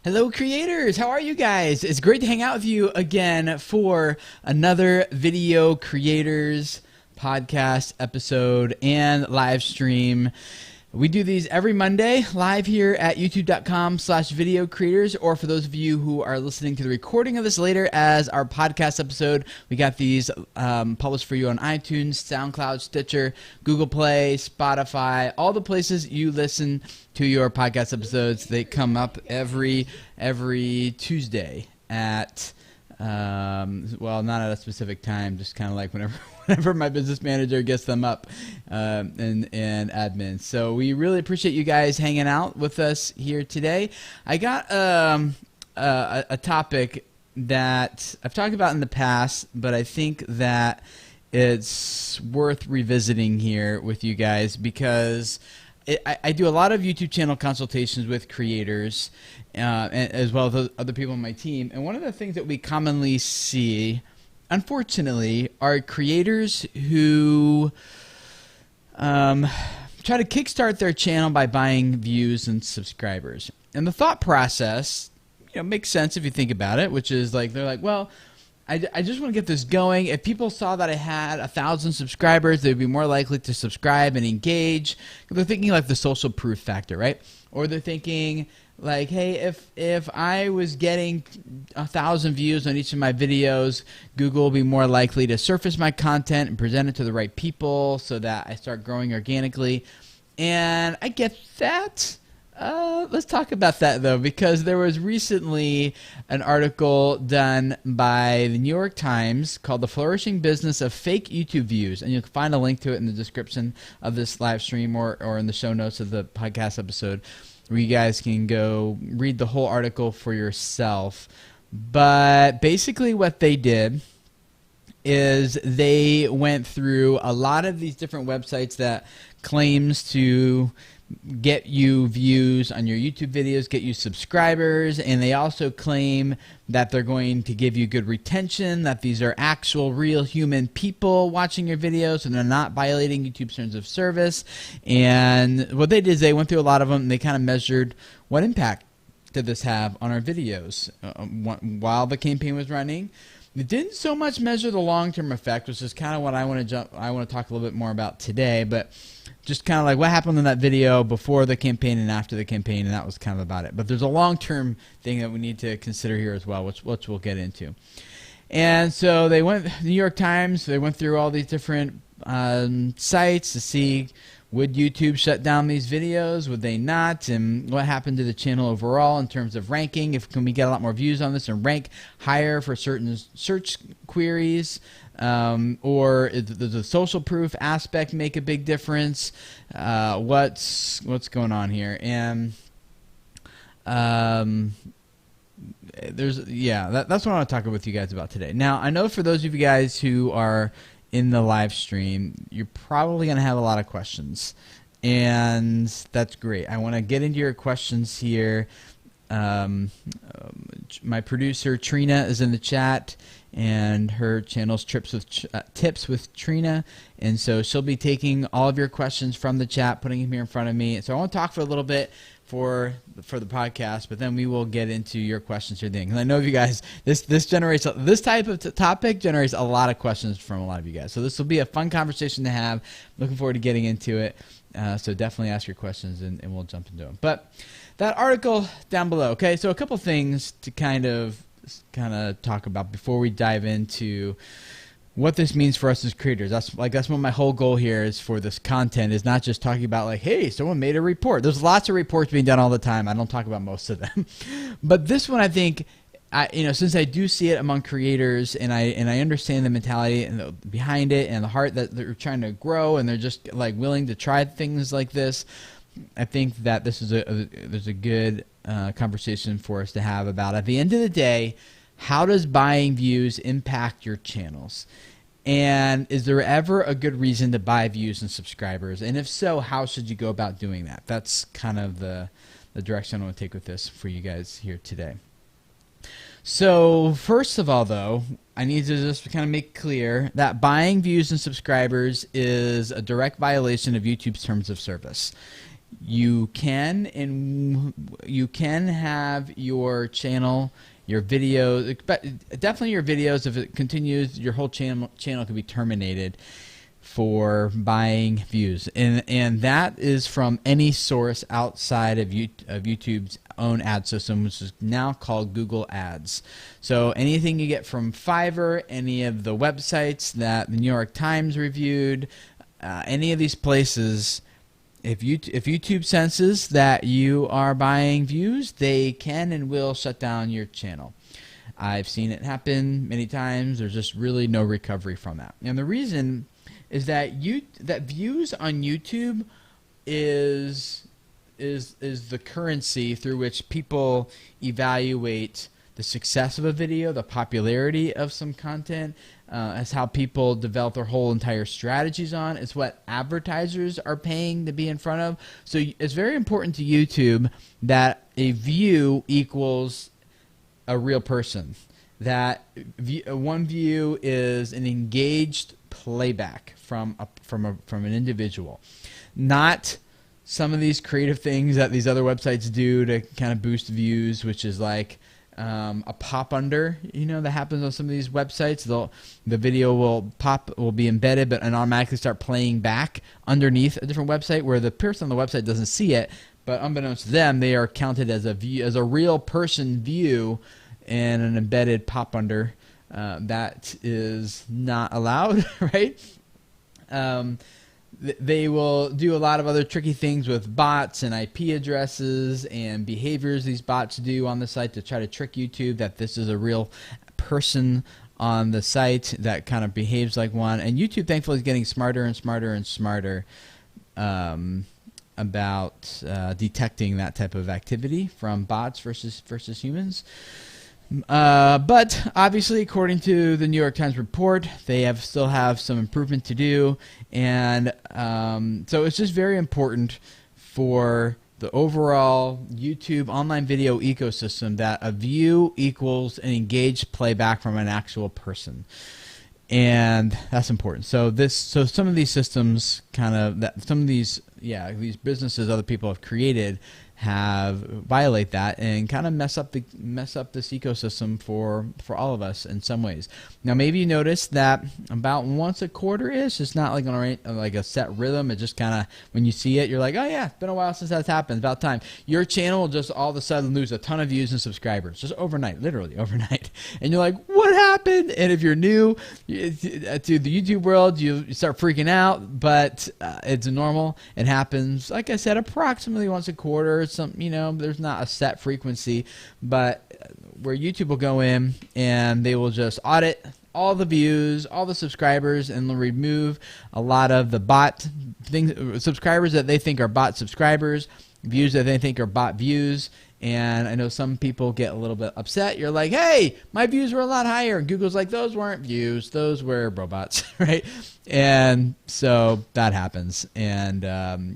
Hello creators, how are you guys? It's great to hang out with you again for another Video Creators podcast episode and live stream. We do these every Monday live here at youtube.com/video creators, or for those of you who are listening to the recording of this later as our podcast episode, we got these published for you on iTunes, SoundCloud, Stitcher, Google Play, Spotify, all the places you listen to your podcast episodes. They come up every Tuesday at well, not at a specific time, just kind of like whenever my business manager gets them up, and admin. So we really appreciate you guys hanging out with us here today. I got a topic that I've talked about in the past, but I think that it's worth revisiting here with you guys because I do a lot of YouTube channel consultations with creators, as well as other people on my team. And one of the things that we commonly see, unfortunately, are creators who try to kickstart their channel by buying views and subscribers. And the thought process, makes sense if you think about it, which is like they're like, well, I just want to get this going. If people saw that I had 1,000 subscribers, they'd be more likely to subscribe and engage. They're thinking like the social proof factor, right? Or they're thinking like, hey, if I was getting 1,000 views on each of my videos, Google will be more likely to surface my content and present it to the right people so that I start growing organically. And I get that. Let's talk about that, though, because there was recently an article done by the New York Times called The Flourishing Business of Fake YouTube Views. And you'll find a link to it in the description of this live stream or in the show notes of the podcast episode, where you guys can go read the whole article for yourself. But basically what they did is they went through a lot of these different websites that claims to get you views on your YouTube videos, get you subscribers, and they also claim that they're going to give you good retention, that these are actual real human people watching your videos and they're not violating YouTube's terms of service. And what they did is they went through a lot of them and they kind of measured what impact did this have on our videos while the campaign was running. It didn't so much measure the long-term effect, which is kind of what I want to talk a little bit more about today, but just kind of like what happened in that video before the campaign and after the campaign, and that was kind of about it. But there's a long-term thing that we need to consider here as well, which we'll get into. And so they went, the New York Times, they went through all these different sites to see, would YouTube shut down these videos? Would they not? And what happened to the channel overall in terms of ranking? Can we get a lot more views on this and rank higher for certain search queries? Or does the social proof aspect make a big difference? What's going on here? And that's what I want to talk with you guys about today. Now, I know for those of you guys who are in the live stream, you're probably going to have a lot of questions, and that's great. I want to get into your questions here. My producer Trina is in the chat, and her channel's Tips with Trina, and so she'll be taking all of your questions from the chat, putting them here in front of me. So I want to talk for a little bit for the podcast, but then we will get into your questions here. Because I know you guys, this type of topic generates a lot of questions from a lot of you guys. So this will be a fun conversation to have. Looking forward to getting into it. So definitely ask your questions, and we'll jump into them. But that article down below. Okay, so a couple things to kind of talk about before we dive into what this means for us as creators. That's what my whole goal here is for this content, is not just talking about like, hey, someone made a report. There's lots of reports being done all the time. I don't talk about most of them. But this one, I think, since I do see it among creators, and I understand the mentality and behind it and the heart that they're trying to grow, and they're just like willing to try things like this, I think that this is there's a good conversation for us to have about, at the end of the day, how does buying views impact your channels? And is there ever a good reason to buy views and subscribers? And if so, how should you go about doing that? That's kind of the direction I want to take with this for you guys here today. So first of all, though, I need to just kind of make clear that buying views and subscribers is a direct violation of YouTube's terms of service. you can have your channel, your videos, but definitely your videos. If it continues, your whole channel could be terminated for buying views, and that is from any source outside of YouTube's own ad system, which is now called Google Ads. So anything you get from Fiverr, any of the websites that the New York Times reviewed, any of these places, if YouTube senses that you are buying views, they can and will shut down your channel. I've seen it happen many times. There's just really no recovery from that. And the reason is that views on YouTube is the currency through which people evaluate the success of a video, the popularity of some content. That's how people develop their whole entire strategies on. It's what advertisers are paying to be in front of. So it's very important to YouTube that a view equals a real person. That one view is an engaged playback from an individual, not some of these creative things that these other websites do to kind of boost views, which is like a pop under, that happens on some of these websites. The video will be embedded and automatically start playing back underneath a different website where the person on the website doesn't see it, but unbeknownst to them, they are counted as a real person view and an embedded pop under. That is not allowed, right? They will do a lot of other tricky things with bots and IP addresses and behaviors these bots do on the site to try to trick YouTube that this is a real person on the site that kind of behaves like one. And YouTube, thankfully, is getting smarter and smarter and smarter about detecting that type of activity from bots versus humans. But obviously, according to the New York Times report, they still have some improvement to do, and so it's just very important for the overall YouTube online video ecosystem that a view equals an engaged playback from an actual person, and that's important. So some of these systems these businesses other people have created violate that and kind of mess up this ecosystem for all of us in some ways. Now, maybe you noticed that about once a quarter-ish, it's not like on a set rhythm. It just kind of, when you see it, you're like, oh yeah, it's been a while since that's happened. It's about time. Your channel will just all of a sudden lose a ton of views and subscribers, just overnight, literally overnight. And you're like, what happened? And if you're new to the YouTube world, you start freaking out, but it's normal. It happens, like I said, approximately once a quarter. There's not a set frequency, but where YouTube will go in and they will just audit all the views, all the subscribers, and they'll remove a lot of the bot things, subscribers that they think are bot subscribers, views that they think are bot views. And I know some people get a little bit upset. You're like, hey, my views were a lot higher. And Google's like, those weren't views. Those were robots, right? And so that happens. And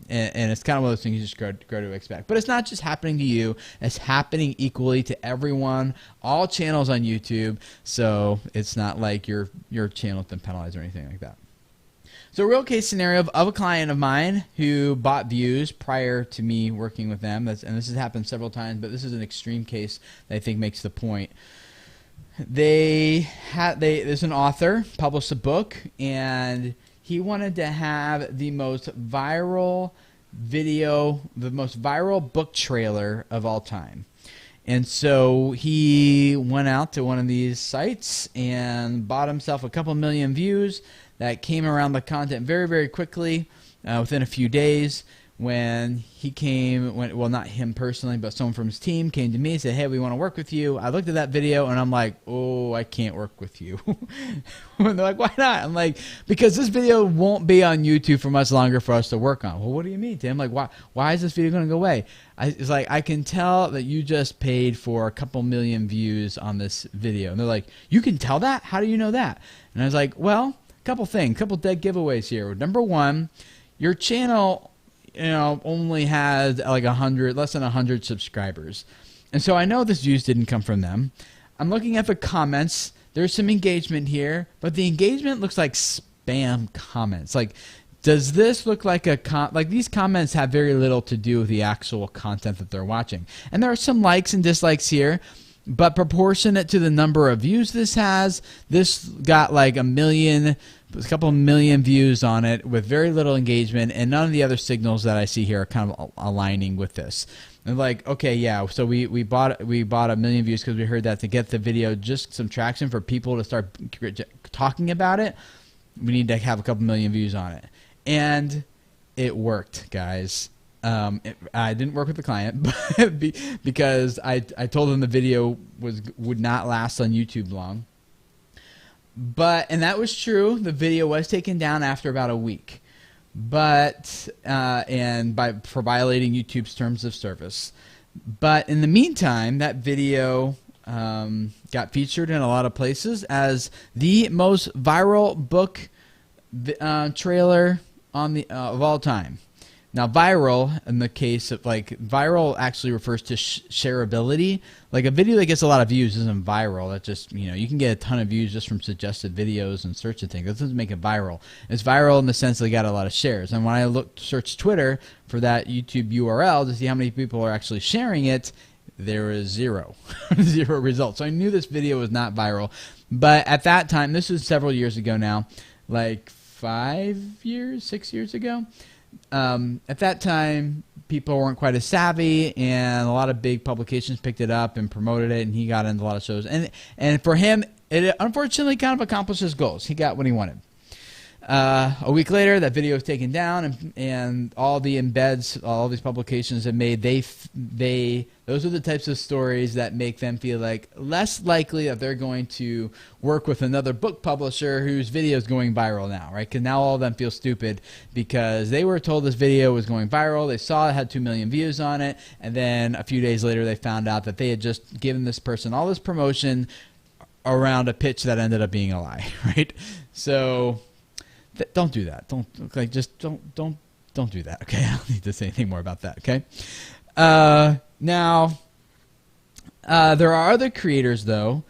it's kind of one of those things you just grow to expect. But it's not just happening to you. It's happening equally to everyone, all channels on YouTube. So it's not like your channel's been penalized or anything like that. So a real case scenario of a client of mine who bought views prior to me working with them, and this has happened several times, but this is an extreme case that I think makes the point. There's an author, published a book, and he wanted to have the most viral book trailer of all time. And so he went out to one of these sites and bought himself a couple million views that came around the content very, very quickly within a few days. When well, not him personally, but someone from his team came to me and said, hey, we want to work with you. I looked at that video and I'm like, oh, I can't work with you. And they're like, why not? I'm like, because this video won't be on YouTube for much longer for us to work on. Well, what do you mean, Tim? Like, why is this video going to go away? It's like, I can tell that you just paid for a couple million views on this video. And they're like, you can tell that? How do you know that? And I was like, well, couple dead giveaways here. Number one, your channel only has like less than 100 subscribers. And so I know this views didn't come from them. I'm looking at the comments. There's some engagement here, but the engagement looks like spam comments. Like Does this look like like these comments have very little to do with the actual content that they're watching. And there are some likes and dislikes here, but proportionate to the number of views this has, this got like a couple million views on it with very little engagement, and none of the other signals that I see here are kind of aligning with this. And like, okay, yeah, so we bought a million views because we heard that to get the video just some traction for people to start talking about it, we need to have a couple million views on it. And it worked, guys. I didn't work with the client because I told them the video would not last on YouTube long. And that was true. The video was taken down after about a week. For violating YouTube's terms of service. But in the meantime, that video got featured in a lot of places as the most viral book trailer of all time. Now, viral, in the case of viral actually refers to shareability. Like a video that gets a lot of views isn't viral. That just, you can get a ton of views just from suggested videos and search and things. That doesn't make it viral. It's viral in the sense that it got a lot of shares. And when I searched Twitter for that YouTube URL to see how many people are actually sharing it, there was zero results. So I knew this video was not viral. But at that time, this was several years ago now, like 6 years ago. At that time, people weren't quite as savvy, and a lot of big publications picked it up and promoted it, and he got into a lot of shows. And for him, it unfortunately kind of accomplished his goals. He got what he wanted. A week later, that video was taken down, and all the embeds, all these publications have made, those are the types of stories that make them feel like less likely that they're going to work with another book publisher whose video is going viral now, right? Because now all of them feel stupid because they were told this video was going viral. They saw it had 2 million views on it, and then a few days later they found out that they had just given this person all this promotion around a pitch that ended up being a lie, right? So don't do that. Don't do that. Okay, I don't need to say anything more about that. Okay. Now, there are other creators though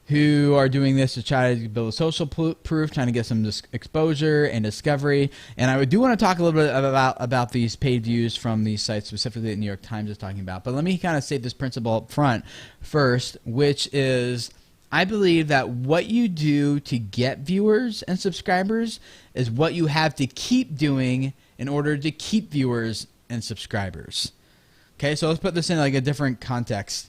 who are doing this to try to build a social proof, trying to get some exposure and discovery. And I do want to talk a little bit about these paid views from these sites, specifically that New York Times is talking about. But let me kind of state this principle up front first, which is, I believe that what you do to get viewers and subscribers is what you have to keep doing in order to keep viewers and subscribers. Okay, so let's put this in like a different context.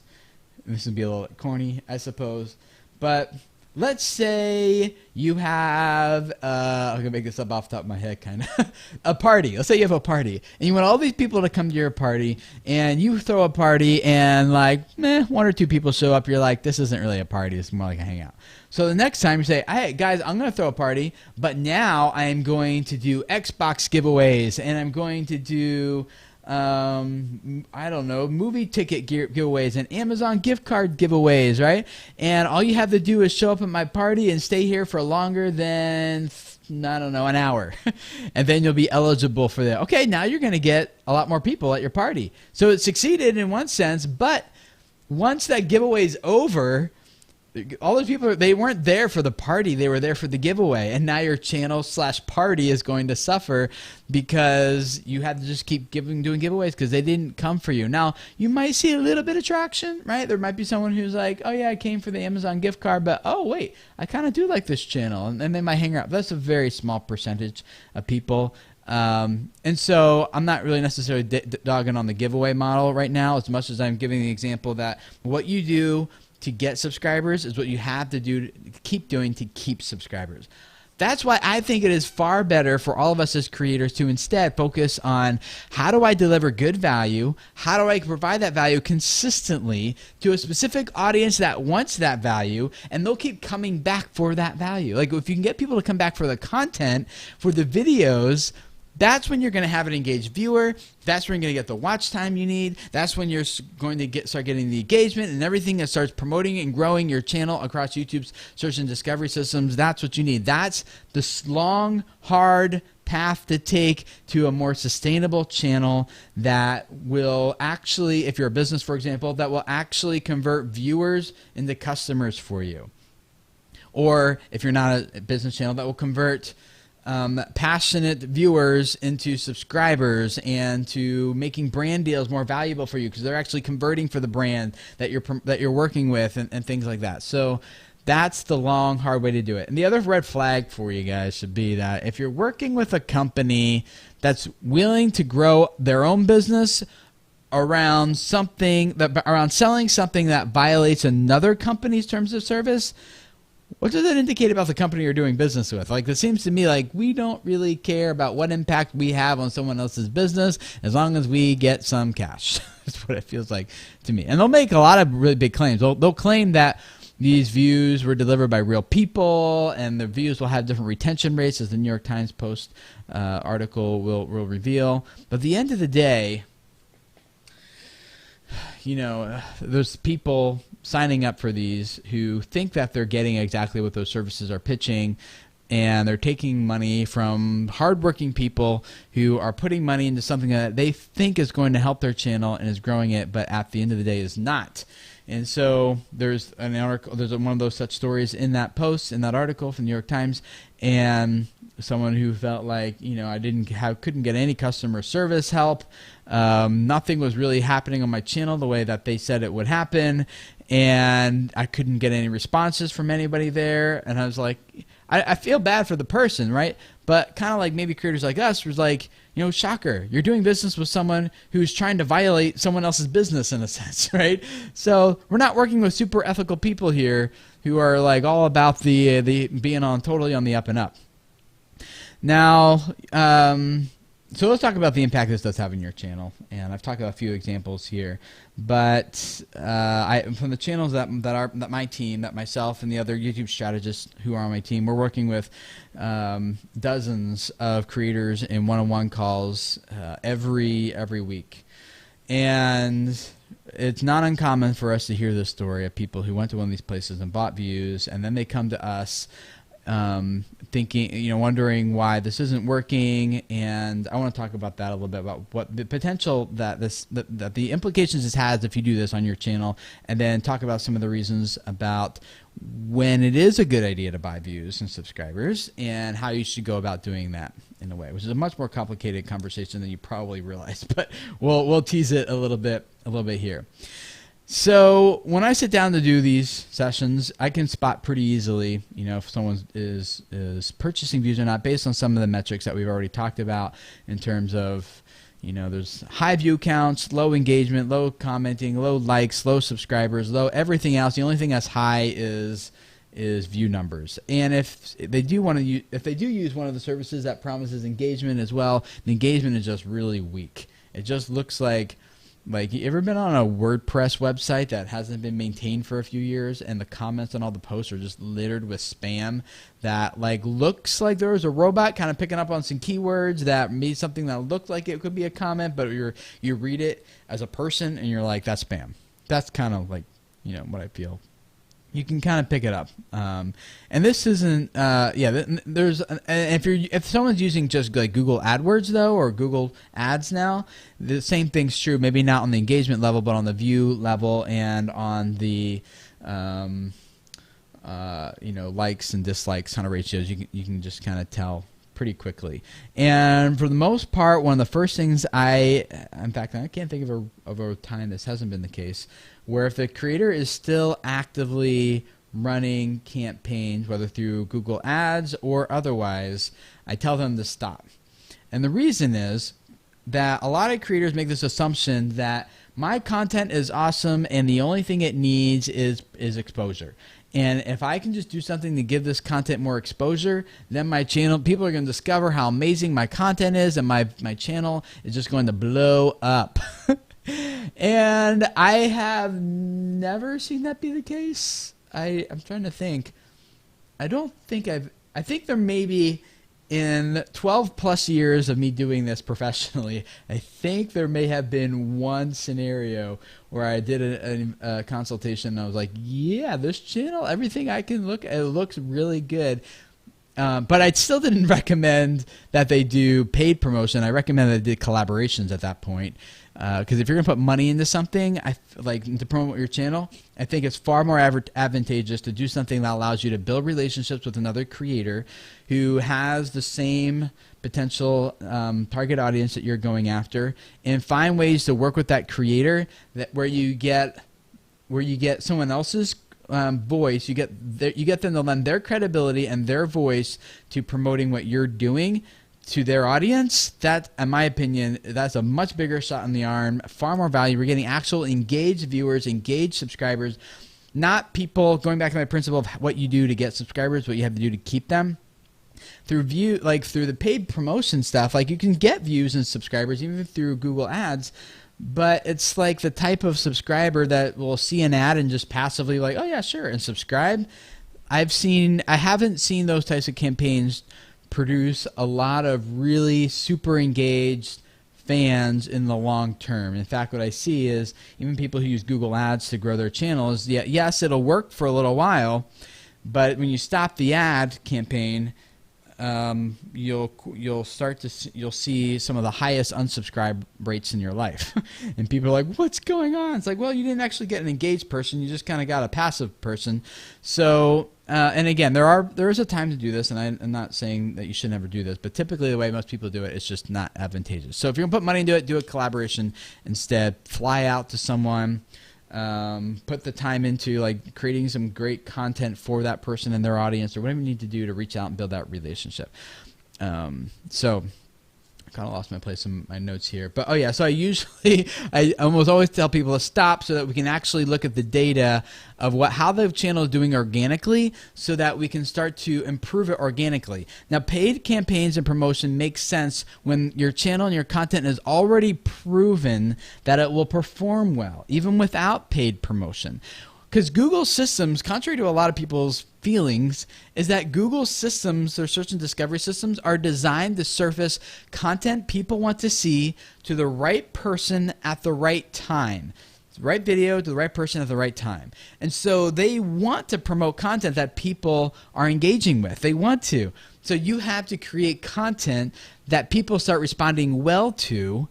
This would be a little corny, I suppose. But let's say you have, I'm going to make this up off the top of my head, kind of, a party. Let's say you have a party, and you want all these people to come to your party, and you throw a party, and like, 1 or 2 people show up. You're like, this isn't really a party. This is more like a hangout. So the next time you say, hey, guys, I'm going to throw a party, but now I am going to do Xbox giveaways, and I'm going to do I don't know, movie ticket giveaways and Amazon gift card giveaways, right? And all you have to do is show up at my party and stay here for longer than, I don't know, an hour. And then you'll be eligible for that. Okay, now you're going to get a lot more people at your party. So it succeeded in one sense, but once that giveaway is over, all those people, they weren't there for the party, they were there for the giveaway. And now your channel/party is going to suffer because you had to just keep doing giveaways because they didn't come for you. Now, you might see a little bit of traction, right? There might be someone who's like, oh yeah, I came for the Amazon gift card, but oh wait, I kind of do like this channel. And they might hang around. That's a very small percentage of people. And so I'm not really necessarily dogging on the giveaway model right now as much as I'm giving the example that what you do to get subscribers is what you have to do to keep doing to keep subscribers. That's why I think it is far better for all of us as creators to instead focus on how do I deliver good value, how do I provide that value consistently to a specific audience that wants that value, and they'll keep coming back for that value. Like if you can get people to come back for the content, for the videos, that's when you're going to have an engaged viewer. That's when you're going to get the watch time you need. That's when you're going to start getting the engagement and everything that starts promoting and growing your channel across YouTube's search and discovery systems. That's what you need. That's the long, hard path to take to a more sustainable channel that will actually, if you're a business, for example, that will actually convert viewers into customers for you. Or if you're not a business channel, that will convert passionate viewers into subscribers and to making brand deals more valuable for you because they're actually converting for the brand that you're working with and things like that. So that's the long, hard way to do it. And the other red flag for you guys should be that if you're working with a company that's willing to grow their own business around selling something that violates another company's terms of service, what does that indicate about the company you're doing business with? Like, it seems to me like we don't really care about what impact we have on someone else's business as long as we get some cash. That's what it feels like to me. And they'll make a lot of really big claims. They'll claim that these views were delivered by real people, and the views will have different retention rates, as the New York Times Post article will reveal. But at the end of the day, you know, there's people signing up for these who think that they're getting exactly what those services are pitching, and they're taking money from hardworking people who are putting money into something that they think is going to help their channel and is growing it, but at the end of the day is not. And so there's an article, there's one of those such stories in that post, in that article from the New York Times, and someone who felt like, you know, I couldn't get any customer service help. Nothing was really happening on my channel the way that they said it would happen, and I couldn't get any responses from anybody there. And I was like, I feel bad for the person, right? But kind of like maybe creators like us was like, you know, shocker, you're doing business with someone who's trying to violate someone else's business in a sense, right? So we're not working with super ethical people here who are like all about the being totally on the up and up. Now, so let's talk about the impact this does have on your channel, and I've talked about a few examples here. But from the channels that my team, that myself and the other YouTube strategists who are on my team, we're working with dozens of creators in one-on-one calls every week, and it's not uncommon for us to hear this story of people who went to one of these places and bought views, and then they come to us thinking, you know, wondering why this isn't working. And I want to talk about that a little bit, about what the potential that the implications this has if you do this on your channel, and then talk about some of the reasons about when it is a good idea to buy views and subscribers and how you should go about doing that in a way, which is a much more complicated conversation than you probably realize, but we'll tease it a little bit here. So when I sit down to do these sessions, I can spot pretty easily, you know, if someone is purchasing views or not, based on some of the metrics that we've already talked about in terms of, you know, there's high view counts, low engagement, low commenting, low likes, low subscribers, low everything else. The only thing that's high is view numbers. And if they do use one of the services that promises engagement as well, the engagement is just really weak. It just looks like you ever been on a WordPress website that hasn't been maintained for a few years, and the comments on all the posts are just littered with spam that like looks like there was a robot kind of picking up on some keywords that made something that looked like it could be a comment, but you read it as a person and you're like, that's spam. That's kind of like, you know, what I feel. You can kind of pick it up, and this isn't. If someone's using just like Google AdWords though, or Google Ads now, the same thing's true. Maybe not on the engagement level, but on the view level and on the likes and dislikes kind of ratios. You can just kind of tell pretty quickly. And for the most part, one of the first things in fact, I can't think of a time this hasn't been the case, where if the creator is still actively running campaigns, whether through Google Ads or otherwise, I tell them to stop. And the reason is that a lot of creators make this assumption that my content is awesome and the only thing it needs is exposure. And if I can just do something to give this content more exposure, then my channel, people are going to discover how amazing my content is, and my channel is just going to blow up. And I have never seen that be the case. I'm trying to think. I think there may be, in 12 plus years of me doing this professionally, I think there may have been one scenario where I did a consultation and I was like, yeah, this channel, everything I can look at, it looks really good. But I still didn't recommend that they do paid promotion. I recommended they did collaborations at that point. Because if you're going to put money into something, like to promote your channel, I think it's far more advantageous to do something that allows you to build relationships with another creator who has the same potential target audience that you're going after, and find ways to work with that creator where you get someone else's voice. You get them to lend their credibility and their voice to promoting what you're doing to their audience. That, in my opinion, that's a much bigger shot in the arm, far more value. We're getting actual engaged viewers, engaged subscribers, not people, going back to my principle of what you do to get subscribers, what you have to do to keep them. Through through the paid promotion stuff, like you can get views and subscribers even through Google Ads, but it's like the type of subscriber that will see an ad and just passively like, oh yeah, sure, and subscribe. I haven't seen those types of campaigns produce a lot of really super engaged fans in the long term. In fact, what I see is even people who use Google Ads to grow their channels, yes, it'll work for a little while, but when you stop the ad campaign, you'll see some of the highest unsubscribe rates in your life. And people are like, what's going on? It's like, well, you didn't actually get an engaged person, you just kind of got a passive person. So and again, there is a time to do this, and I'm not saying that you should never do this, but typically the way most people do it is just not advantageous. So if you're gonna put money into it, do a collaboration instead. Fly out to someone, put the time into like creating some great content for that person and their audience, or whatever you need to do to reach out and build that relationship. So I kind of lost my place in my notes here, but oh yeah, so I almost always tell people to stop so that we can actually look at the data of how the channel is doing organically, so that we can start to improve it organically. Now, paid campaigns and promotion make sense when your channel and your content is already proven that it will perform well, even without paid promotion. Because Google systems, contrary to a lot of people's feelings, is that Google systems, their search and discovery systems, are designed to surface content people want to see to the right person at the right time. The right video to the right person at the right time. And so they want to promote content that people are engaging with. They want to. So you have to create content that people start responding well to.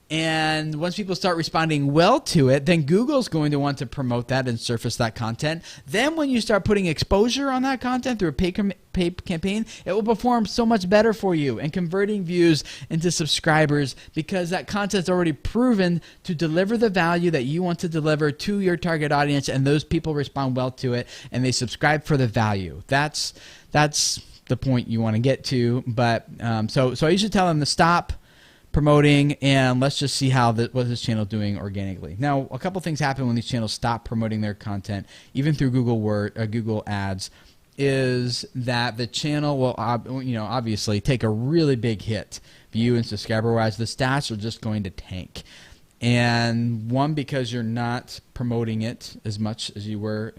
And once people start responding well to it, then Google's going to want to promote that and surface that content. Then when you start putting exposure on that content through a paid campaign, it will perform so much better for you and converting views into subscribers, because that content's already proven to deliver the value that you want to deliver to your target audience, and those people respond well to it and they subscribe for the value. That's the point you want to get to. But so I usually tell them to stop promoting, and let's just see what this channel is doing organically. Now, a couple things happen when these channels stop promoting their content, even through Google Ads, is that the channel will, obviously take a really big hit, view and subscriber-wise. The stats are just going to tank. And one, because you're not promoting it as much as you were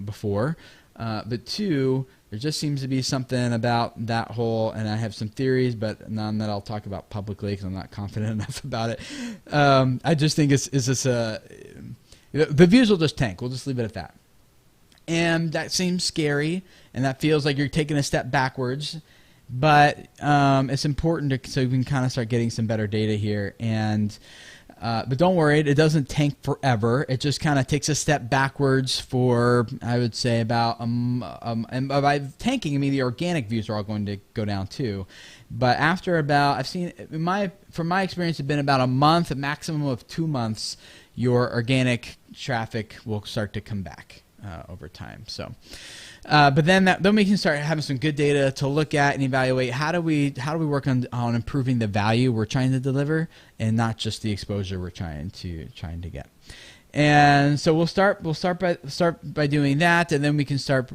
before, but two, there just seems to be something about that whole, and I have some theories, but none that I'll talk about publicly because I'm not confident enough about it. I just think the views will just tank. We'll just leave it at that. And that seems scary, and that feels like you're taking a step backwards. But it's important so we can kind of start getting some better data here. And but don't worry, it doesn't tank forever. It just kind of takes a step backwards for, I would say, about and by tanking, I mean the organic views are all going to go down too. But after about, I've seen, from my experience, it's been about a month, a maximum of 2 months, your organic traffic will start to come back over time. So. But then we can start having some good data to look at and evaluate how do we work on improving the value we're trying to deliver, and not just the exposure we're trying to get. And so we'll start by doing that, and then we can start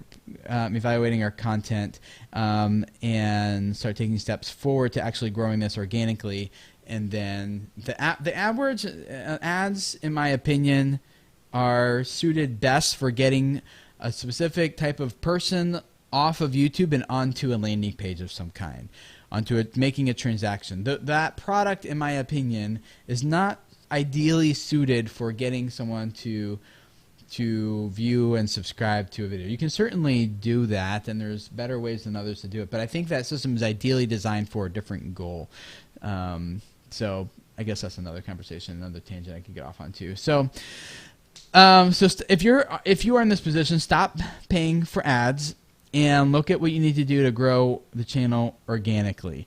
evaluating our content and start taking steps forward to actually growing this organically. And then the AdWords ads, in my opinion, are suited best for getting a specific type of person off of YouTube and onto a landing page of some kind, making a transaction. That product, in my opinion, is not ideally suited for getting someone to view and subscribe to a video. You can certainly do that, and there's better ways than others to do it, but I think that system is ideally designed for a different goal. So I guess that's another conversation, another tangent I could get off on too. So, if you are in this position, stop paying for ads and look at what you need to do to grow the channel organically.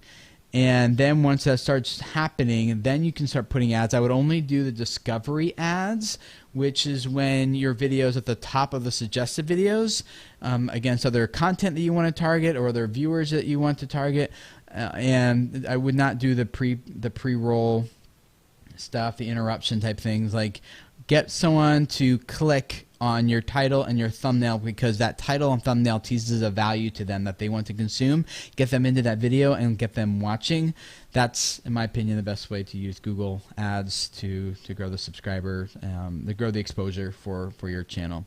And then once that starts happening, then you can start putting ads. I would only do the discovery ads, which is when your video is at the top of the suggested videos against other content that you want to target or other viewers that you want to target. And I would not do the pre-roll stuff, the interruption type things. Like, get someone to click on your title and your thumbnail, because that title and thumbnail teases a value to them that they want to consume. Get them into that video and get them watching. That's, in my opinion, the best way to use Google Ads to grow the subscriber, to grow the exposure for your channel.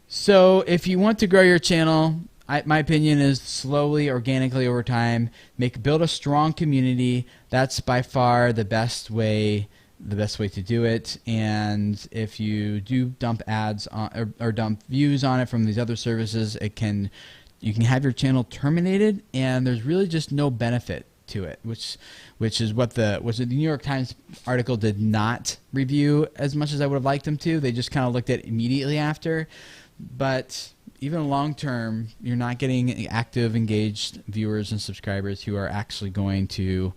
So if you want to grow your channel, my opinion is slowly, organically over time, build a strong community. That's by far the best way to do it. And if you do dump ads on, or dump views on it from these other services, you can have your channel terminated, and there's really just no benefit to it, which is what the New York Times article did not review as much as I would have liked them to. They just kind of looked at it immediately after. But even long term, you're not getting active, engaged viewers and subscribers who are actually going to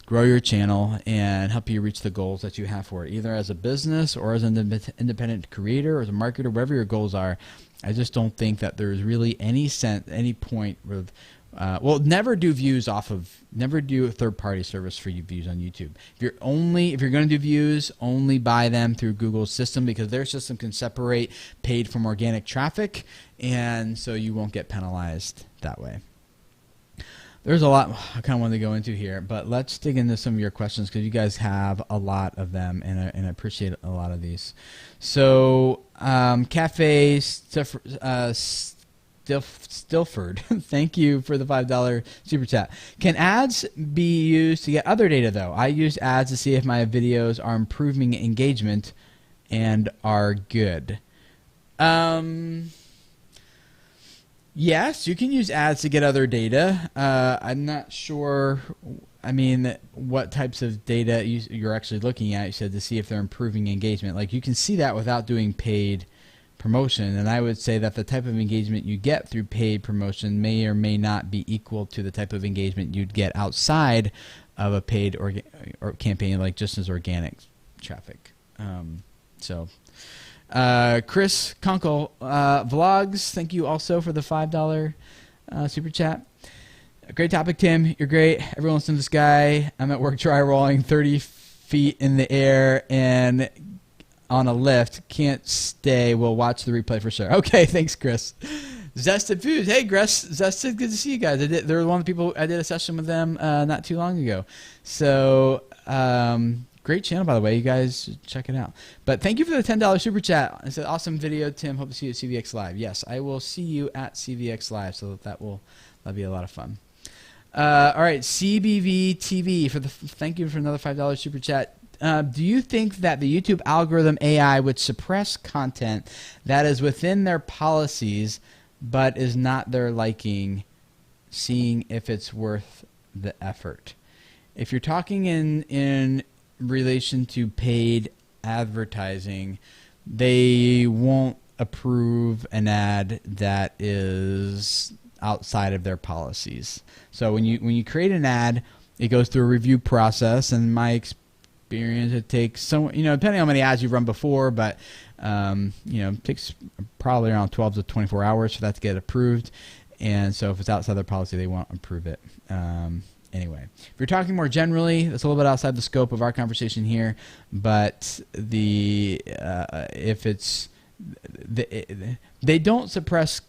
grow your channel and help you reach the goals that you have for it, either as a business or as an independent creator or as a marketer, whatever your goals are. I just don't think that there's really any point with, never do a third-party service for views on YouTube. If you're going to do views, only buy them through Google's system, because their system can separate paid from organic traffic, and so you won't get penalized that way. There's a lot I kind of wanted to go into here, but let's dig into some of your questions, because you guys have a lot of them, and I appreciate a lot of these. So, Cafe Stilford, thank you for the $5 super chat. Can ads be used to get other data, though? I use ads to see if my videos are improving engagement and are good. Yes, you can use ads to get other data. I'm not sure, what types of data you're actually looking at. You said to see if they're improving engagement. Like, you can see that without doing paid promotion, and I would say that the type of engagement you get through paid promotion may or may not be equal to the type of engagement you'd get outside of a paid or campaign, like just as organic traffic. Chris Kunkel Vlogs, thank you also for the $5 super chat. Great topic, Tim. You're great. Everyone listen to this guy. I'm at work dry rolling 30 feet in the air and on a lift. Can't stay. We'll watch the replay for sure. Okay, thanks, Chris. Zested Foods. Hey, Chris. Zested, good to see you guys. They're one of the people, I did a session with them not too long ago. So, great channel, by the way. You guys check it out. But thank you for the $10 super chat. It's an awesome video, Tim. Hope to see you at CVX Live. Yes, I will see you at CVX Live, so that'll be a lot of fun. All right, CBV TV, thank you for another $5 super chat. Do you think that the YouTube algorithm AI would suppress content that is within their policies but is not their liking, seeing if it's worth the effort? If you're talking in relation to paid advertising, they won't approve an ad that is outside of their policies. So when you create an ad, it goes through a review process, and my experience, it takes depending on how many ads you've run before, but it takes probably around 12 to 24 hours for that to get approved. And so if it's outside their policy, they won't approve it. Anyway, if you're talking more generally, that's a little bit outside the scope of our conversation here, but they don't suppress.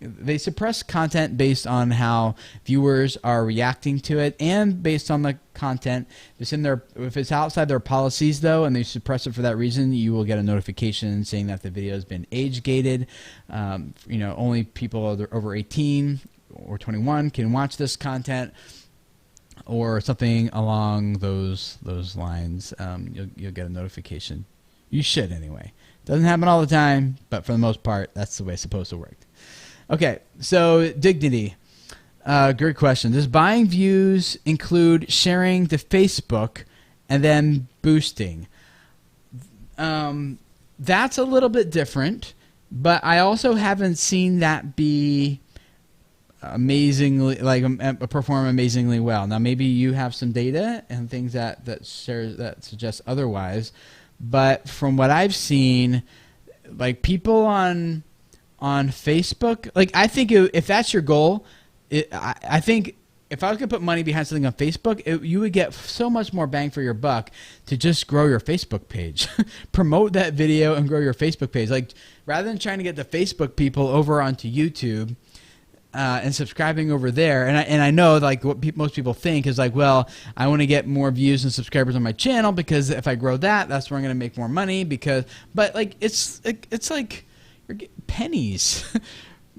They suppress content based on how viewers are reacting to it, and based on the content. If it's outside their policies, though, and they suppress it for that reason, you will get a notification saying that the video has been age gated. Only people over 18 or 21 can watch this content, or something along those lines. You'll get a notification. You should anyway. Doesn't happen all the time, but for the most part, that's the way it's supposed to work. Okay, so Dignity. Great question. Does buying views include sharing to Facebook and then boosting? That's a little bit different, but I also haven't seen that be amazingly, like, perform amazingly well. Now, maybe you have some data and things that suggest otherwise, but from what I've seen, like, people on Facebook, like, I think if that's your goal, I think if I could put money behind something on Facebook, you would get so much more bang for your buck to just grow your Facebook page. Promote that video and grow your Facebook page. Like, rather than trying to get the Facebook people over onto YouTube and subscribing over there. And I know, like, what most people think is like, well, I want to get more views and subscribers on my channel because if I grow that's where I'm going to make more money. But like, it's like you're getting pennies.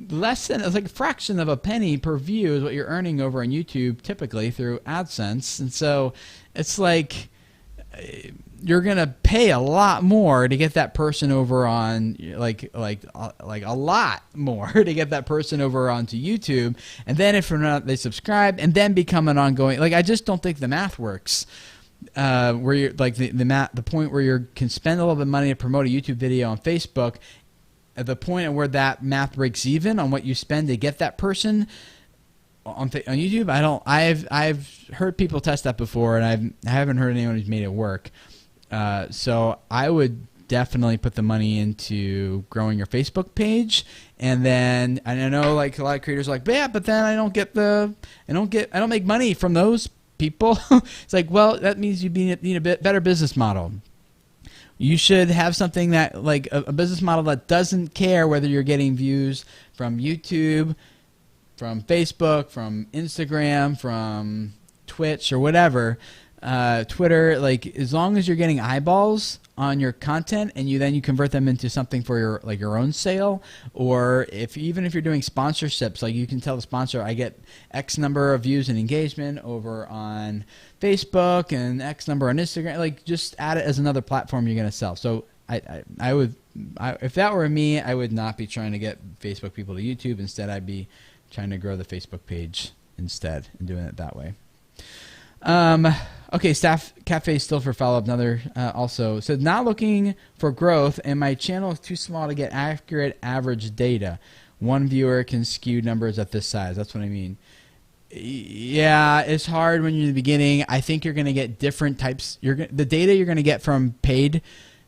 It's like a fraction of a penny per view is what you're earning over on YouTube typically through AdSense. And so it's like you're gonna pay a lot more to get that person over on like a lot more to get that person over onto YouTube, and then if or not they subscribe and then become an ongoing, like, I just don't think the math works. Where you're like the point where you can spend a little bit of money to promote a YouTube video on Facebook, at the point where that math breaks even on what you spend to get that person on YouTube. I've heard people test that before, and I haven't heard anyone who's made it work. So I would definitely put the money into growing your Facebook page, and then I know, like, a lot of creators are like, yeah, but then I don't make money from those people. It's like, well, that means you need a bit better business model. You should have something that, like, a business model that doesn't care whether you're getting views from YouTube, from Facebook, from Instagram, from Twitch, or whatever, Twitter. Like, as long as you're getting eyeballs on your content, and then you convert them into something for your own sale, or even if you're doing sponsorships, like, you can tell the sponsor, I get X number of views and engagement over on Facebook and X number on Instagram. Like, just add it as another platform you're going to sell. So I would, if that were me, I would not be trying to get Facebook people to YouTube. Instead, I'd be trying to grow the Facebook page instead and doing it that way. Okay, Staff Cafe still for follow-up. Another also said, not looking for growth, and my channel is too small to get accurate average data. One viewer can skew numbers at this size. That's what I mean. Yeah, it's hard when you're in the beginning. I think you're going to get different types. The data you're going to get from paid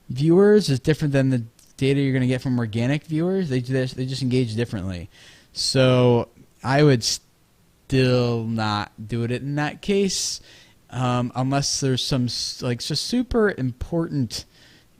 viewers is different than the data you're going to get from organic viewers. They just engage differently. So I would still not do it in that case, unless there's some, like, just super important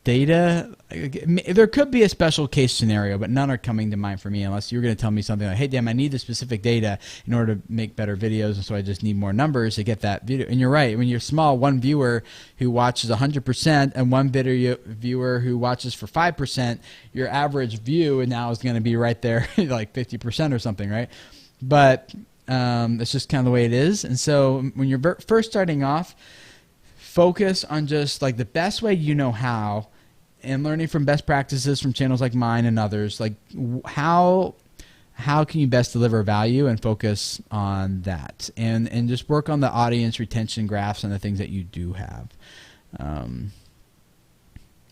data. There could be a special case scenario, but none are coming to mind for me, unless you're going to tell me something like, hey, damn, I need the specific data in order to make better videos, and so I just need more numbers to get that video. And you're right, when you're small, one viewer who watches 100% and one viewer who watches for 5%, your average view now is going to be right there, like 50% or something, right? But it's just kind of the way it is. And so when you're first starting off, focus on just, like, the best way you know how, and learning from best practices from channels like mine and others. Like, how can you best deliver value, and focus on that, and just work on the audience retention graphs and the things that you do have.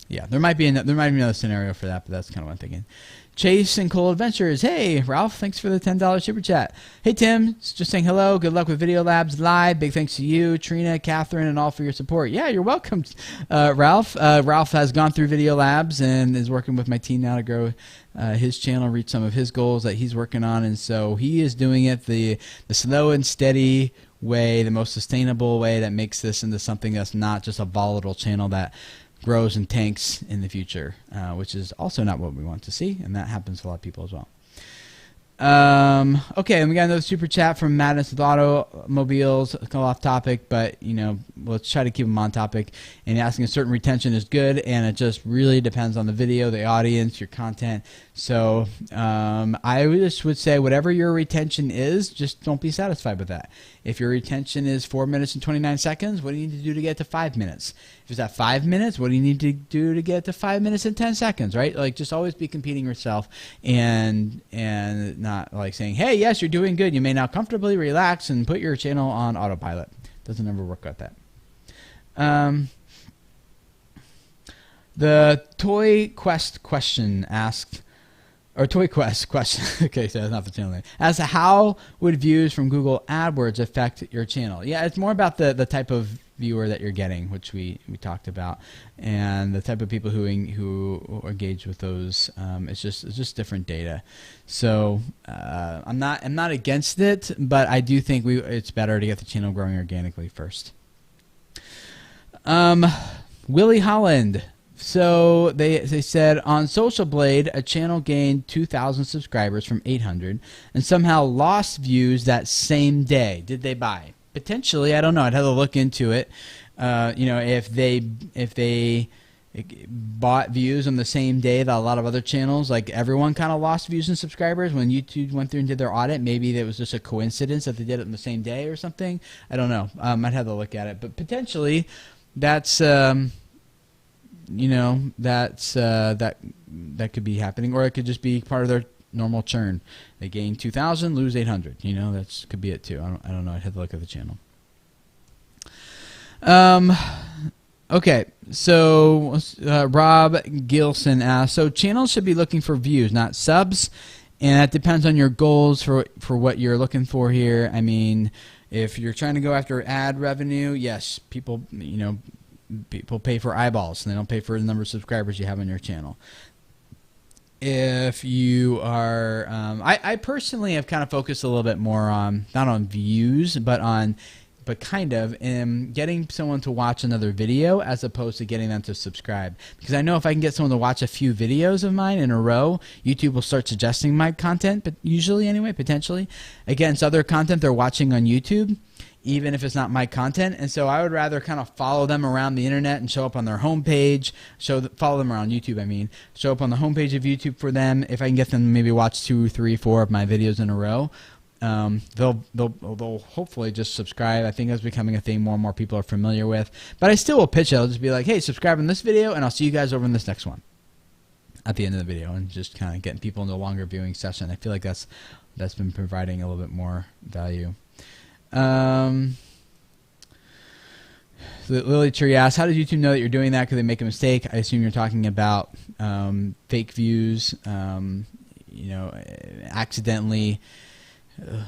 Yeah, there might be another scenario for that, but that's kind of what I'm thinking. Chase and Cool Adventures. Hey, Ralph, thanks for the $10 super chat. Hey, Tim, just saying hello. Good luck with Video Labs Live. Big thanks to you, Trina, Catherine, and all for your support. Yeah, you're welcome, Ralph. Ralph has gone through Video Labs and is working with my team now to grow his channel, reach some of his goals that he's working on. And so he is doing it the slow and steady way, the most sustainable way that makes this into something that's not just a volatile channel that grows and tanks in the future, which is also not what we want to see, and that happens to a lot of people as well. Okay, and we got another super chat from Madness with Automobiles. It's a little off topic, but, you know, let's try to keep them on topic. And asking a certain retention is good, and it just really depends on the video, the audience, your content. So I just would say whatever your retention is, just don't be satisfied with that. If your retention is 4 minutes and 29 seconds, what do you need to do to get to 5 minutes? If it's at 5 minutes, what do you need to do to get to 5 minutes and 10 seconds, right? Like, just always be competing yourself and not not like saying, hey, yes, you're doing good. You may now comfortably relax and put your channel on autopilot. Doesn't ever work like that. The Toy Quest question asked, or Toy Quest question, okay, so that's not the channel name, as to how would views from Google AdWords affect your channel? Yeah, it's more about the type of viewer that you're getting, which we talked about, and the type of people who engage with those. It's just different data. So I'm not against it, but I do think it's better to get the channel growing organically first. Willie Holland. So they said on Social Blade, a channel gained 2,000 subscribers from 800 and somehow lost views that same day. Did they buy? Potentially, I don't know. I'd have to look into it. You know, if they bought views on the same day that a lot of other channels, like everyone kind of lost views and subscribers when YouTube went through and did their audit. Maybe that was just a coincidence that they did it on the same day or something. I don't know. I'd have to look at it, but potentially that's you know, that's that could be happening, or it could just be part of their normal churn. They gain 2,000, lose 800. You know, that could be it too. I don't know. I'd have to look at the channel. Okay, so Rob Gilson asked, so channels should be looking for views, not subs, and that depends on your goals for what you're looking for here. I mean, if you're trying to go after ad revenue, yes, people, you know, people pay for eyeballs, and they don't pay for the number of subscribers you have on your channel. If you are, I personally have kind of focused a little bit more on, not on views, but kind of getting someone to watch another video as opposed to getting them to subscribe. Because I know if I can get someone to watch a few videos of mine in a row, YouTube will start suggesting my content, but usually anyway, potentially, against other content they're watching on YouTube, even if it's not my content. And so I would rather kind of follow them around the internet and show up on their homepage, follow them around YouTube, I mean, show up on the homepage of YouTube for them. If I can get them to maybe watch 2, 3, 4 of my videos in a row, they'll hopefully just subscribe. I think that's becoming a thing more and more people are familiar with. But I still will pitch it. I'll just be like, hey, subscribe in this video, and I'll see you guys over in this next one at the end of the video, and just kind of getting people into a longer viewing session. I feel like that's been providing a little bit more value. Lily Tree asks, how does YouTube know that you're doing that? Could they make a mistake? I assume you're talking about fake views, you know, accidentally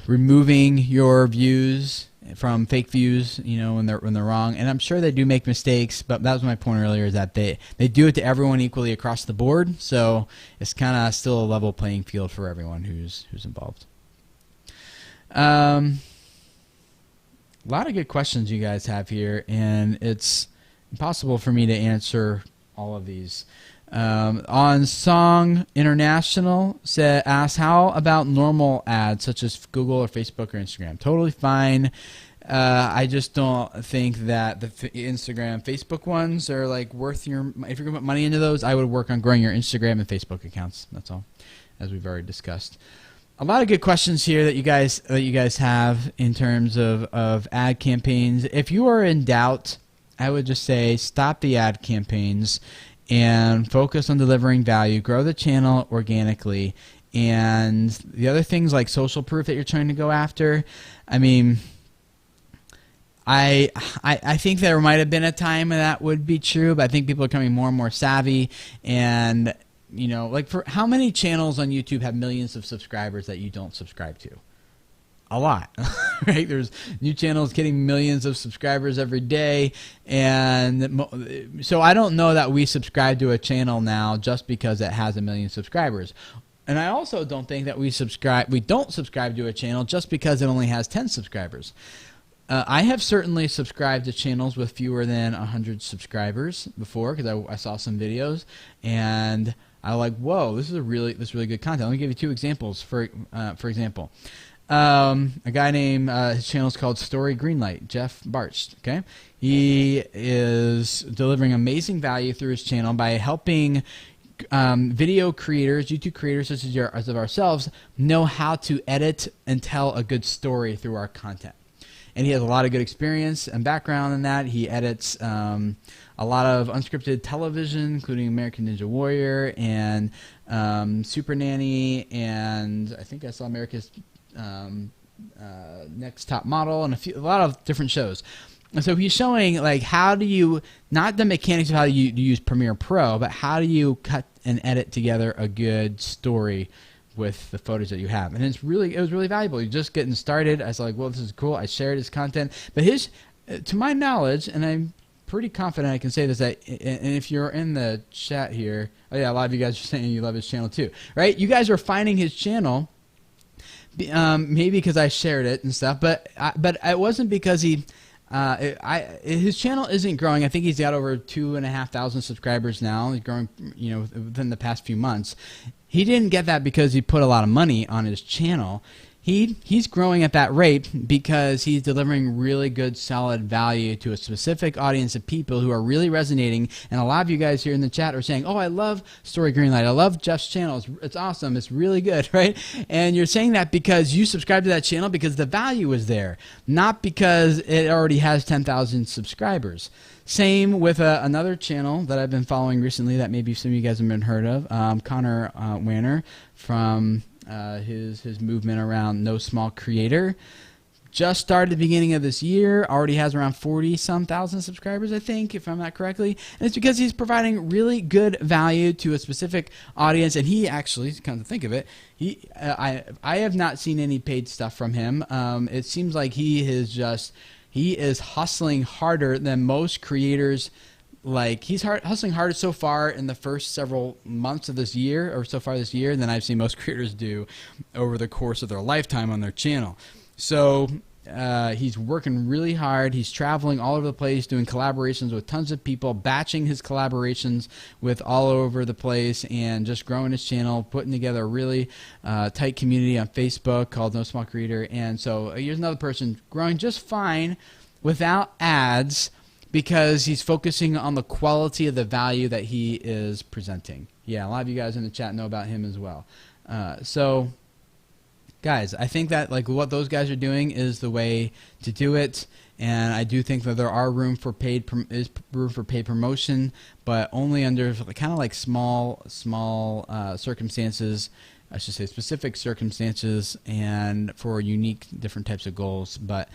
removing your views from fake views, you know, when they're wrong. And I'm sure they do make mistakes, but that was my point earlier, is that they do it to everyone equally across the board. So it's kind of still a level playing field for everyone who's involved. A lot of good questions you guys have here, and it's impossible for me to answer all of these. On Song International asks, how about normal ads such as Google or Facebook or Instagram? Totally fine. I just don't think that the Instagram, Facebook ones are like worth your. If you're gonna put money into those, I would work on growing your Instagram and Facebook accounts. That's all, as we've already discussed. A lot of good questions here that you guys have in terms of ad campaigns. If you are in doubt, I would just say stop the ad campaigns and focus on delivering value. Grow the channel organically, and the other things like social proof that you're trying to go after. I mean, I think there might have been a time when that would be true, but I think people are becoming more and more savvy. And you know, like, for how many channels on YouTube have millions of subscribers that you don't subscribe to? A lot, right? There's new channels getting millions of subscribers every day, and so I don't know that we subscribe to a channel now just because it has 1 million subscribers. And I also don't think that we don't subscribe to a channel just because it only has 10 subscribers. I have certainly subscribed to channels with fewer than 100 subscribers before, because I saw some videos and I like, whoa, this is really good content. Let me give you 2 examples. For example, a guy named his channel is called Story Greenlight, Jeff Bartsch. Okay, he is delivering amazing value through his channel by helping video creators, YouTube creators such as of ourselves, know how to edit and tell a good story through our content. and he has a lot of good experience and background in that. He edits a lot of unscripted television, including American Ninja Warrior and Super Nanny, and I think I saw America's Next Top Model, and a lot of different shows. And so he's showing like how do you, not the mechanics of how you use Premiere Pro, but how do you cut and edit together a good story with the photos that you have. And it was really valuable. You're just getting started. I was like, well, this is cool. I shared his content. But his, to my knowledge, and I'm pretty confident I can say this, that, and if you're in the chat here, oh yeah, a lot of you guys are saying you love his channel too, right? You guys are finding his channel maybe because I shared it and stuff, but it wasn't because he, his channel isn't growing. I think he's got over 2,500 subscribers now. He's growing, within the past few months. He didn't get that because he put a lot of money on his channel. He's growing at that rate because he's delivering really good, solid value to a specific audience of people who are really resonating. And a lot of you guys here in the chat are saying, oh, I love Story Greenlight. I love Jeff's channel. It's awesome. It's really good, right? And you're saying that because you subscribe to that channel because the value is there, not because it already has 10,000 subscribers. Same with another channel that I've been following recently that maybe some of you guys have been heard of, Connor Wanner from his movement around No Small Creator. Just started at the beginning of this year, already has around 40-some thousand subscribers, I think, if I'm not correctly. And it's because he's providing really good value to a specific audience. And he actually, come to think of it, I have not seen any paid stuff from him. It seems like he is hustling harder than most creators. Like, he's hustling harder so far in the first several months of this year, or so far this year, than I've seen most creators do over the course of their lifetime on their channel. So he's working really hard. He's traveling all over the place, doing collaborations with tons of people, batching his collaborations with all over the place, and just growing his channel, putting together a really tight community on Facebook called No Small Creator. And so here's another person growing just fine without ads, because he's focusing on the quality of the value that he is presenting. Yeah, a lot of you guys in the chat know about him as well. So, guys, I think that like what those guys are doing is the way to do it, and I do think that there are room for paid promotion, but only under kind of like small circumstances. I should say specific circumstances, and for unique different types of goals. But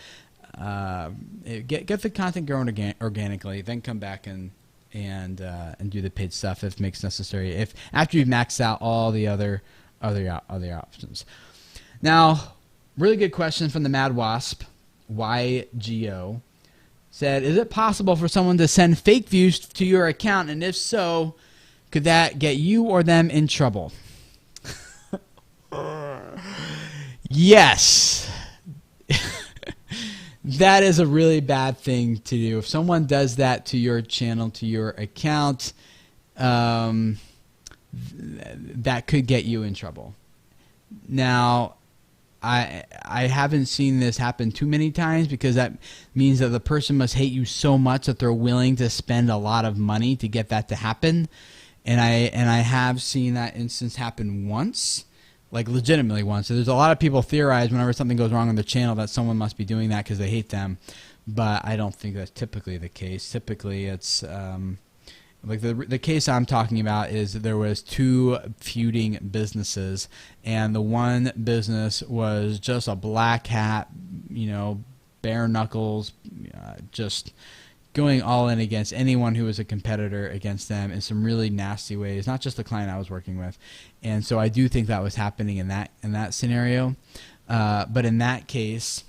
get the content growing organically, then come back and do the paid stuff if it makes necessary. If after you've maxed out all the other options. Now, really good question from the Mad Wasp, YGO, said, is it possible for someone to send fake views to your account, and if so, could that get you or them in trouble? Yes. That is a really bad thing to do. If someone does that to your channel, to your account, that could get you in trouble. Now, I haven't seen this happen too many times, because that means that the person must hate you so much that they're willing to spend a lot of money to get that to happen. And I have seen that instance happen once. Like legitimately once. So there's a lot of people theorize whenever something goes wrong on the channel that someone must be doing that because they hate them, but I don't think that's typically the case. Typically it's like the case I'm talking about is there was two feuding businesses, and the one business was just a black hat, bare knuckles, just going all in against anyone who was a competitor against them in some really nasty ways, not just the client I was working with. And so I do think that was happening in that scenario. But in that case,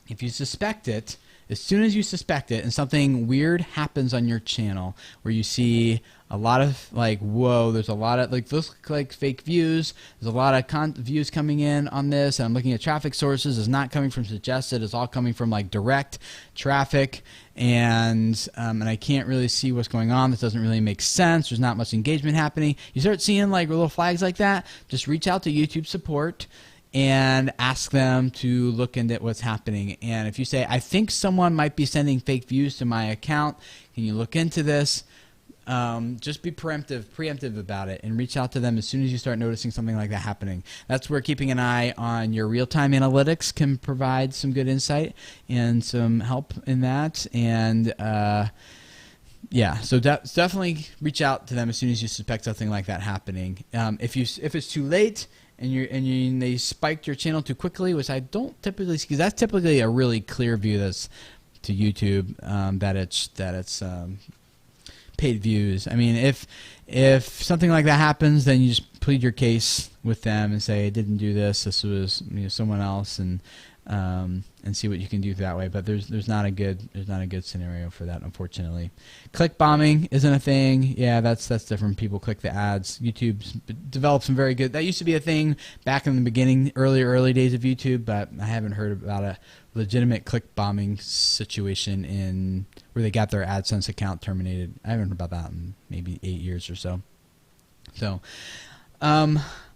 if you suspect it, as soon as you suspect it and something weird happens on your channel where you see a lot of like, whoa, there's a lot of like, those look like fake views, there's a lot of views coming in on this, and I'm looking at traffic sources, it's not coming from suggested, it's all coming from like direct traffic, and I can't really see what's going on, this doesn't really make sense, there's not much engagement happening. You start seeing like little flags like that, just reach out to YouTube support and ask them to look into what's happening. And if you say, I think someone might be sending fake views to my account, can you look into this? just be preemptive about it, and reach out to them as soon as you start noticing something like that happening. That's where keeping an eye on your real-time analytics can provide some good insight and some help in that. And yeah, so definitely reach out to them as soon as you suspect something like that happening. If it's too late and they spiked your channel too quickly, which I don't typically see, because that's typically a really clear view that's to YouTube, that it's paid views. I mean, if something like that happens, then you just plead your case with them and say, I didn't do this. This was someone else, and see what you can do that way. But there's not a good scenario for that, unfortunately. Click bombing isn't a thing. Yeah, that's different. People click the ads. YouTube's developed some very good. That used to be a thing back in the beginning, early days of YouTube, but I haven't heard about a legitimate click bombing situation where they got their AdSense account terminated. I haven't heard about that in maybe 8 years or so. So,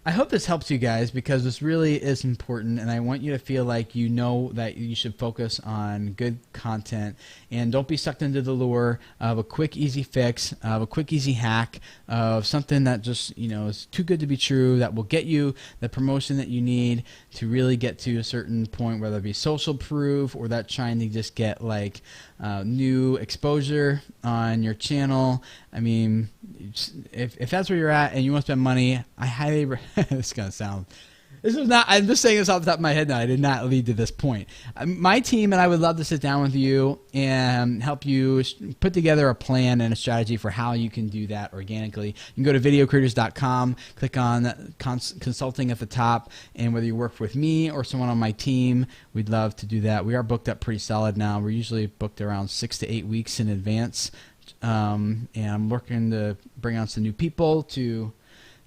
I hope this helps you guys, because this really is important, and I want you to feel like you know that you should focus on good content, and don't be sucked into the lure of a quick, easy fix, of a quick, easy hack, of something that just is too good to be true, that will get you the promotion that you need to really get to a certain point, whether it be social proof or that trying to just get like new exposure on your channel. I mean, if that's where you're at and you want to spend money, I highly this is gonna sound. This is not. I'm just saying this off the top of my head now. I did not lead to this point. My team and I would love to sit down with you and help you put together a plan and a strategy for how you can do that organically. You can go to videocreators.com, click on consulting at the top, and whether you work with me or someone on my team, we'd love to do that. We are booked up pretty solid now. We're usually booked around 6 to 8 weeks in advance, and I'm working to bring on some new people to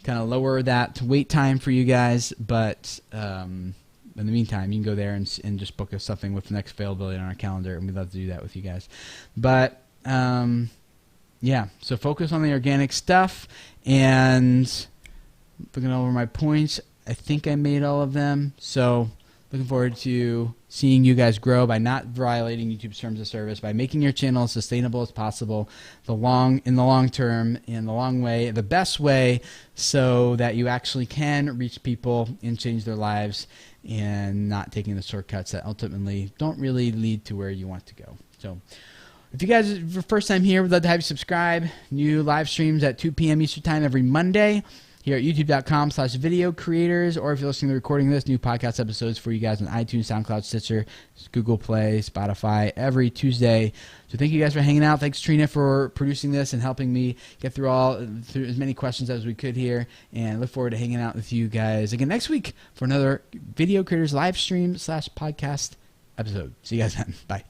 kind of lower that wait time for you guys. But in the meantime, you can go there and just book us something with the next availability on our calendar, and we'd love to do that with you guys. But yeah, so focus on the organic stuff. And looking over my points, I think I made all of them. So looking forward to seeing you guys grow by not violating YouTube's terms of service, by making your channel as sustainable as possible, in the long term, in the long way, the best way, so that you actually can reach people and change their lives, and not taking the shortcuts that ultimately don't really lead to where you want to go. So if you guys are your first time here, we'd love to have you subscribe. New live streams at 2 p.m. Eastern Time every Monday here at youtube.com/videocreators, or if you're listening to the recording of this, new podcast episodes for you guys on iTunes, SoundCloud, Stitcher, Google Play, Spotify every Tuesday. So thank you guys for hanging out. Thanks, Trina, for producing this and helping me get through as many questions as we could here, and I look forward to hanging out with you guys again next week for another Video Creators live stream /podcast episode. See you guys then. Bye.